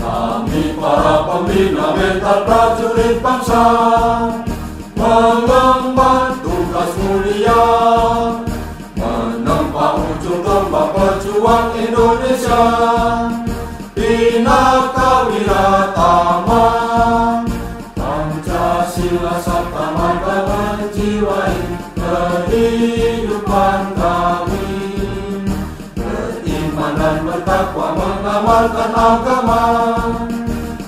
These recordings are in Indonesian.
Kami para pembina mental prajurit bangsa mengemban tugas mulia, menempa ujung tombak pejuang Indonesia. Binaka Wiratama, Pancasila sabta marga menjiwai kehidupan kami. Beriman dan bertakwa mengamalkan agama,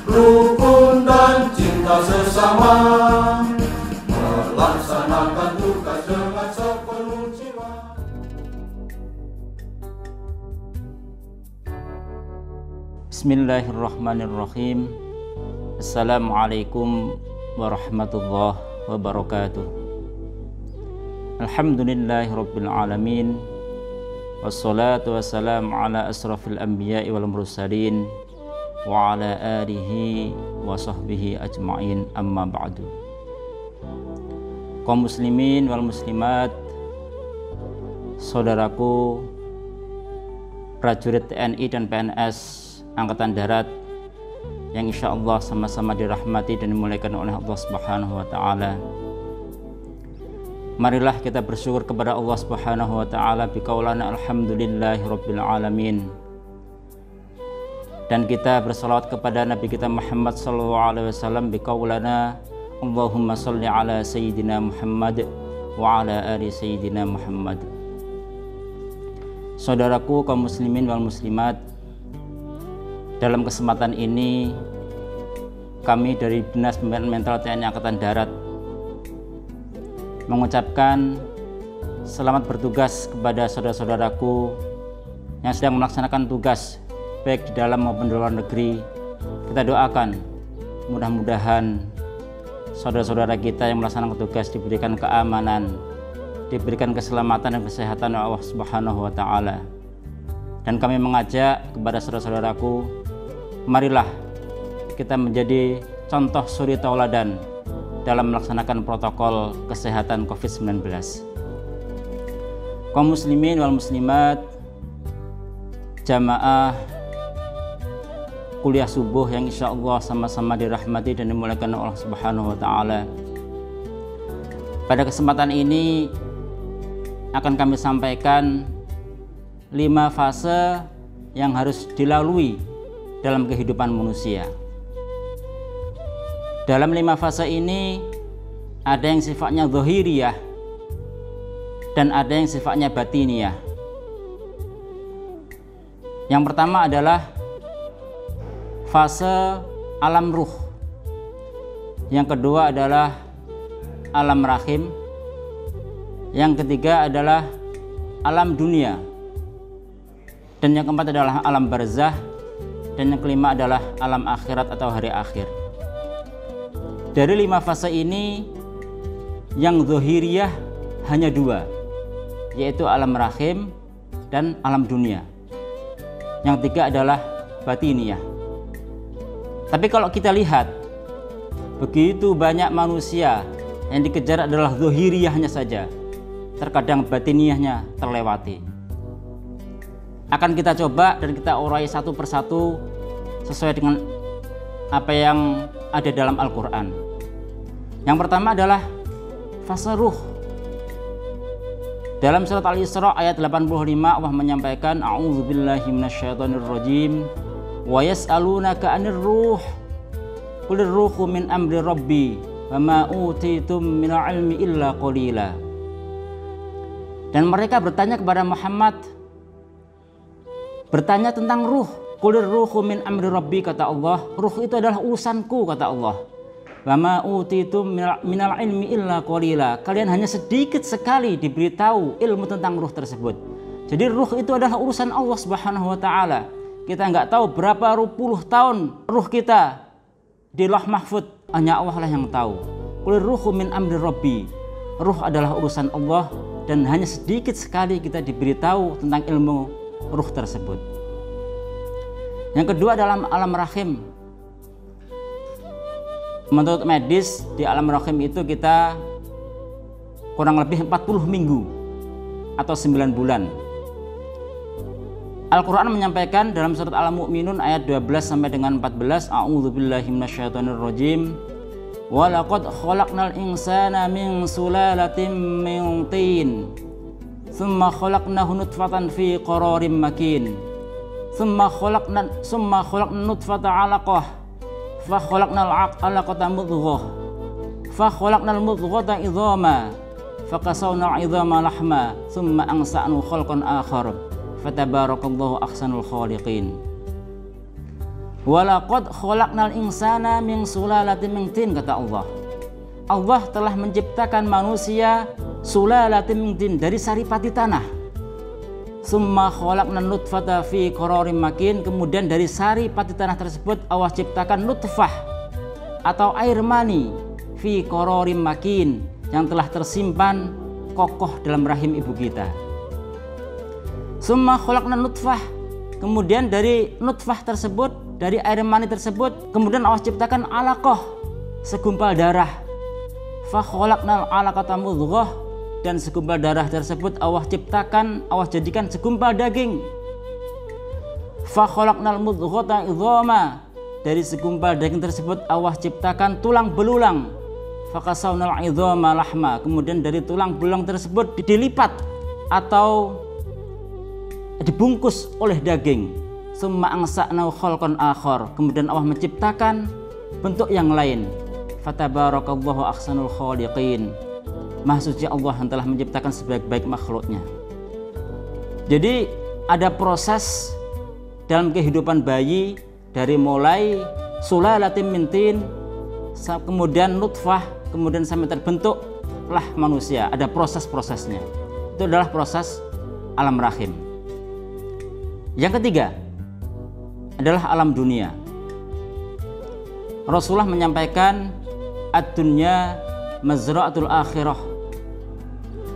rukun dan cinta sesama, melaksanakan tugas dengan sepenuh jiwa. Bismillahirrahmanirrahim. Assalamualaikum warahmatullahi wabarakatuh. Alhamdulillahirabbil alamin. Wassalatu wassalamu ala asrafil anbiya'i wal mursalin wa ala alihi wa sahbihi ajma'in, amma ba'du. Kaum muslimin wal muslimat, saudaraku prajurit TNI dan PNS Angkatan Darat yang insya Allah sama-sama dirahmati dan dimuliakan oleh Allah Subhanahu wa Ta'ala. Marilah kita bersyukur kepada Allah Subhanahu wa Ta'ala biqaulana alhamdulillahi rabbil alamin, dan kita bersalawat kepada Nabi kita Muhammad sallallahu alaihi wasallam biqaulana Allahumma sholli ala sayyidina Muhammad wa ala ali sayyidina Muhammad. Saudaraku kaum muslimin wal muslimat, dalam kesempatan ini kami dari Dinas Pembinaan Mental TNI Angkatan Darat mengucapkan selamat bertugas kepada saudara-saudaraku yang sedang melaksanakan tugas baik di dalam maupun di luar negeri. Kita doakan mudah-mudahan saudara-saudara kita yang melaksanakan tugas diberikan keamanan, diberikan keselamatan dan kesehatan oleh Allah Subhanahu wa Ta'ala. Dan kami mengajak kepada saudara-saudaraku, marilah kita menjadi contoh suri tauladan dalam melaksanakan protokol kesehatan COVID-19. Kaum muslimin wal muslimat, jamaah kuliah subuh yang insya Allah sama-sama dirahmati dan dimuliakan Allah Subhanahu wa Ta'ala. Pada kesempatan ini akan kami sampaikan 5 fase yang harus dilalui dalam kehidupan manusia. Dalam 5 fase ini ada yang sifatnya zahiriyah dan ada yang sifatnya batiniyah. Yang pertama adalah fase alam ruh. Yang kedua adalah alam rahim. Yang ketiga adalah alam dunia. Dan yang keempat adalah alam barzah. Dan yang kelima adalah alam akhirat atau hari akhir. Dari 5 fase ini, yang zahiriyah hanya 2, yaitu alam rahim dan alam dunia. Yang 3 adalah batiniyah. Tapi kalau kita lihat, begitu banyak manusia yang dikejar adalah zahiriyahnya saja, terkadang batiniyahnya terlewati. Akan kita coba dan kita urai satu persatu sesuai dengan apa yang ada dalam Al-Quran. Yang pertama adalah fase ruh. Dalam surat Al-Isra ayat 85 Allah menyampaikan, a'udzubillahi minasyaitonirrajim, wa yas'alunaka 'anir ruh qulir ruhu min amri rabbi wa ma utitum minal ilmi illa qalila. Dan mereka bertanya kepada Muhammad, bertanya tentang ruh. Qulir ruhu min amri rabbi, kata Allah, ruh itu adalah urusanku, kata Allah. Wa ma utitum minal ilmi illa qalila. Kalian hanya sedikit sekali diberitahu ilmu tentang ruh tersebut. Jadi ruh itu adalah urusan Allah Subhanahu wa Ta'ala. Kita nggak tahu berapa puluh tahun ruh kita di Lauh Mahfud, hanya Allah lah yang tahu. Qulir ruhu min amri rabbi. Ruh adalah urusan Allah dan hanya sedikit sekali kita diberitahu tentang ilmu ruh tersebut. Yang kedua dalam alam rahim. Menurut medis di alam rahim itu kita kurang lebih 40 minggu atau 9 bulan. Al-Quran menyampaikan dalam surat Al-Mu'minun ayat 12 sampai dengan 14, A'udzubillahi minasyaitonirrajim. Wa laqad khalaqnal insana min sulalatin min tin. Tsumma khalaqnahu nutfatan fi qararin makin. Tsumma khalaqna nutfata 'alaqah. Fa khalaqnal 'alaqata mudghah. Fa khalaqnal mudghata idhama. Fa kasawna 'idhama lahma. Tsumma ansa'nu khalqan akhar. Fatabarakallahu ahsanul khaliqin. Walaqad khalaqnal insana min sulalatin min tin, kata Allah. Allah telah menciptakan manusia sulalatin min tin, dari saripati tanah. Summa khalaqna nutfata fi qararin makin, kemudian dari saripati tanah tersebut Allah ciptakan nutfah atau air mani fi qararin makin, yang telah tersimpan kokoh dalam rahim ibu kita. Summa khalaqna nutfah, kemudian dari nutfah tersebut, dari air mani tersebut, kemudian Allah ciptakan alaqah, segumpal darah. Fa khalaqnal alaqata mudghah, dan segumpal darah tersebut Allah ciptakan, Allah jadikan segumpal daging. Fa khalaqnal mudghata idhama, dari segumpal daging tersebut Allah ciptakan tulang belulang. Fa kasawnal idhama lahma, kemudian dari tulang belulang tersebut dilipat atau dibungkus oleh daging. Summa ansa'nahu khalqan akhar, kemudian Allah menciptakan bentuk yang lain. Fatabarakallahu ahsanul khaliqin. Maha suci Allah yang telah menciptakan sebaik-baik makhluknya. Jadi ada proses dalam kehidupan bayi, dari mulai sulalatin min tin, kemudian nutfah, kemudian sampai terbentuklah manusia. Ada proses-prosesnya. Itu adalah proses alam rahim. Yang ketiga adalah alam dunia. Rasulullah menyampaikan ad-dunya mazra'atul akhirah.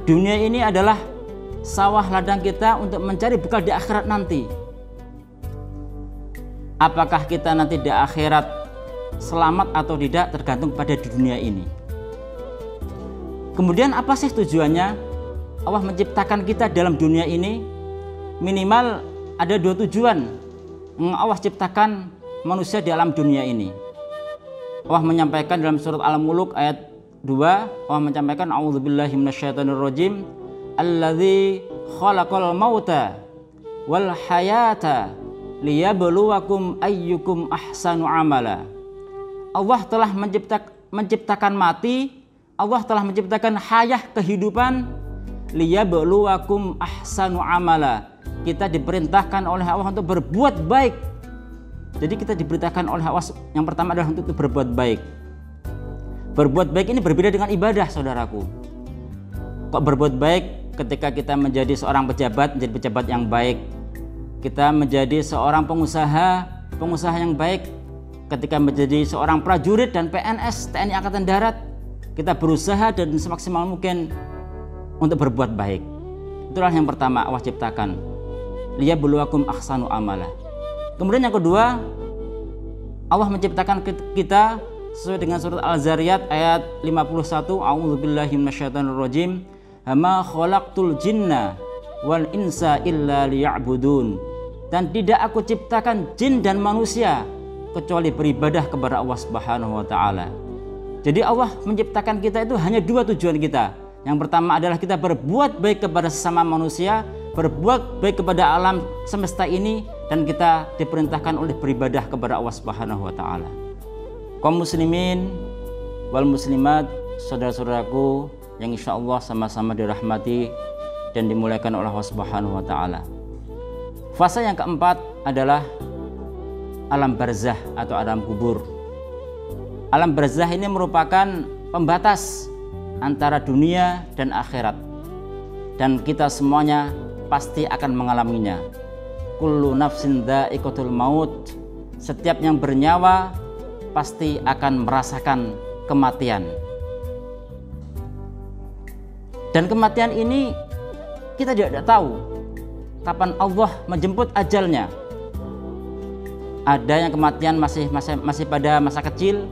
Dunia ini adalah sawah ladang kita untuk mencari bekal di akhirat nanti. Apakah kita nanti di akhirat selamat atau tidak tergantung pada di dunia ini. Kemudian apa sih tujuannya Allah menciptakan kita dalam dunia ini? Minimal ada dua tujuan yang Allah ciptakan manusia di alam dunia ini. Allah menyampaikan dalam surat Al-Mulk ayat 2, Allah menyampaikan a'udzubillahi minasyaitonirrajim, alladzi khalaqal mauta wal hayata liyabluwakum ayyukum ahsanu amala. Allah telah menciptakan mati, Allah telah menciptakan hayah, kehidupan, liyabluwakum ahsanu amala. Kita diperintahkan oleh Allah untuk berbuat baik. Jadi kita diperintahkan oleh Allah yang pertama adalah untuk berbuat baik. Berbuat baik ini berbeda dengan ibadah, saudaraku. Kok berbuat baik ketika kita menjadi seorang pejabat, menjadi pejabat yang baik. Kita menjadi seorang pengusaha yang baik. Ketika menjadi seorang prajurit dan PNS TNI Angkatan Darat, kita berusaha dan semaksimal mungkin untuk berbuat baik. Itulah yang pertama Allah ciptakan. Liyabluwakum ahsanu amala. Kemudian yang kedua, Allah menciptakan kita sesuai dengan surat Al-Zariyat ayat 51, a'udzubillahi minasyaitonirrajim, ma khalaqtul jinna wal insa illa liya'budun. Dan tidak aku ciptakan jin dan manusia kecuali beribadah kepada Allah Subhanahu wa taala. Jadi Allah menciptakan kita itu hanya dua tujuan kita. Yang pertama adalah kita berbuat baik kepada sesama manusia, berbuat baik kepada alam semesta ini, dan kita diperintahkan oleh beribadah kepada Allah Subhanahu wa taala. Kaum muslimin wal muslimat, saudara-saudaraku yang insyaallah sama-sama dirahmati dan dimuliakan oleh Allah Subhanahu wa taala. Fase yang keempat adalah alam barzah atau alam kubur. Alam barzah ini merupakan pembatas antara dunia dan akhirat, dan kita semuanya pasti akan mengalaminya. Kullu nafsin dha'iqatul maut, setiap yang bernyawa pasti akan merasakan kematian. Dan kematian ini kita tidak tahu kapan Allah menjemput ajalnya. Ada yang kematian masih pada masa kecil,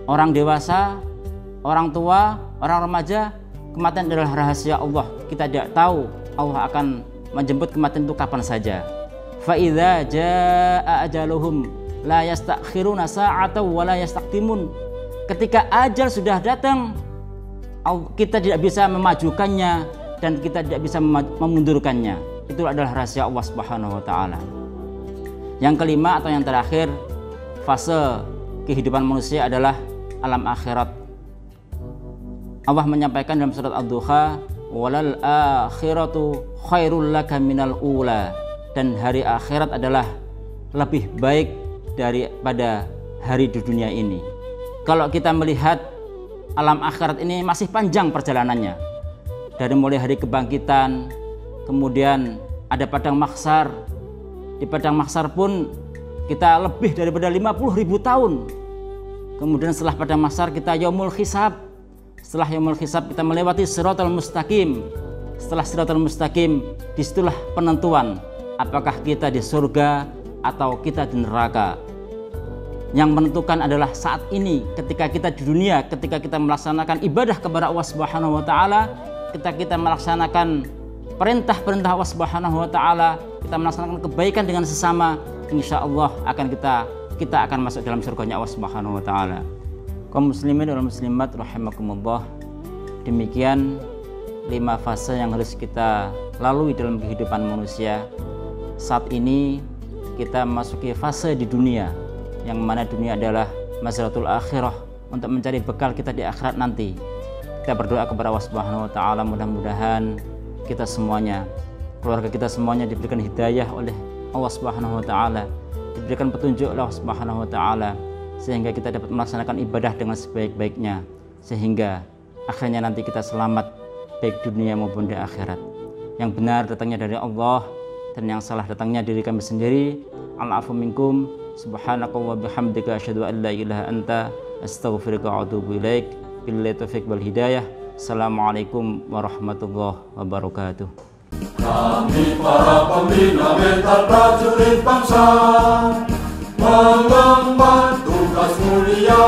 orang dewasa, orang tua, orang remaja. Kematian adalah rahasia Allah. Kita tidak tahu Allah akan menjemput kematian itu kapan saja. Fa idza jaa ajaluhum la yastakhiruna sa'atan wa la yastaqdimun. Ketika ajal sudah datang, kita tidak bisa memajukannya dan kita tidak bisa memundurkannya. Itu adalah rahasia Allah Subhanahu wa taala. Yang kelima atau yang terakhir, fase kehidupan manusia adalah alam akhirat. Allah menyampaikan dalam surat Ad-Duha, walal akhiratu khairul laka minal ula, dan hari akhirat adalah lebih baik daripada hari di dunia ini. Kalau kita melihat alam akhirat ini masih panjang perjalanannya, dari mulai hari kebangkitan, kemudian ada padang mahsyar. Di padang mahsyar pun kita lebih daripada 50.000 tahun. Kemudian setelah padang mahsyar kita yaumul hisab. Setelah yaumul hisab kita melewati siratal mustaqim. Setelah siratal mustaqim, disitulah penentuan apakah kita di surga atau kita di neraka. Yang menentukan adalah saat ini, ketika kita di dunia, ketika kita melaksanakan ibadah kepada Allah Subhanahu wa taala, ketika kita melaksanakan perintah-perintah Allah Subhanahu wa taala, kita melaksanakan kebaikan dengan sesama, insya Allah kita akan masuk dalam surganya Allah Subhanahu wa taala. Kaum muslimin dan muslimat rahimakumullah, demikian 5 fase yang harus kita lalui dalam kehidupan manusia. Saat ini kita memasuki fase di dunia, yang mana dunia adalah mazratul akhirah, untuk mencari bekal kita di akhirat nanti. Kita berdoa kepada Allah Subhanahu wa taala, mudah-mudahan kita semuanya, keluarga kita semuanya diberikan hidayah oleh Allah Subhanahu wa taala, diberikan petunjuk oleh Allah Subhanahu wa taala, sehingga kita dapat melaksanakan ibadah dengan sebaik-baiknya, sehingga akhirnya nanti kita selamat baik dunia maupun di akhirat. Yang benar datangnya dari Allah dan yang salah datangnya dari kami sendiri. Al-afu minkum, subhanaka wa bihamdika asyhadu an la ilaha anta astaghfiruka wa atubu ilaik. Billahi taufiq wal hidayah. Assalamualaikum warahmatullahi wabarakatuh. Kami para pembina mental prajurit bangsa, mengemban tugas mulia,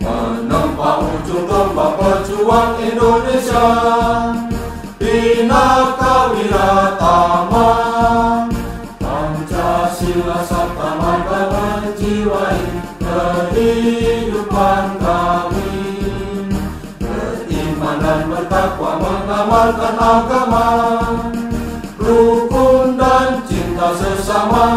menempa ujung tombak pejuang Indonesia. Binaka Wiratama, Pancasila sabta marga menjiwai kehidupan kami. Beriman dan bertakwa mengamalkan agama, rukun dan cinta sesama.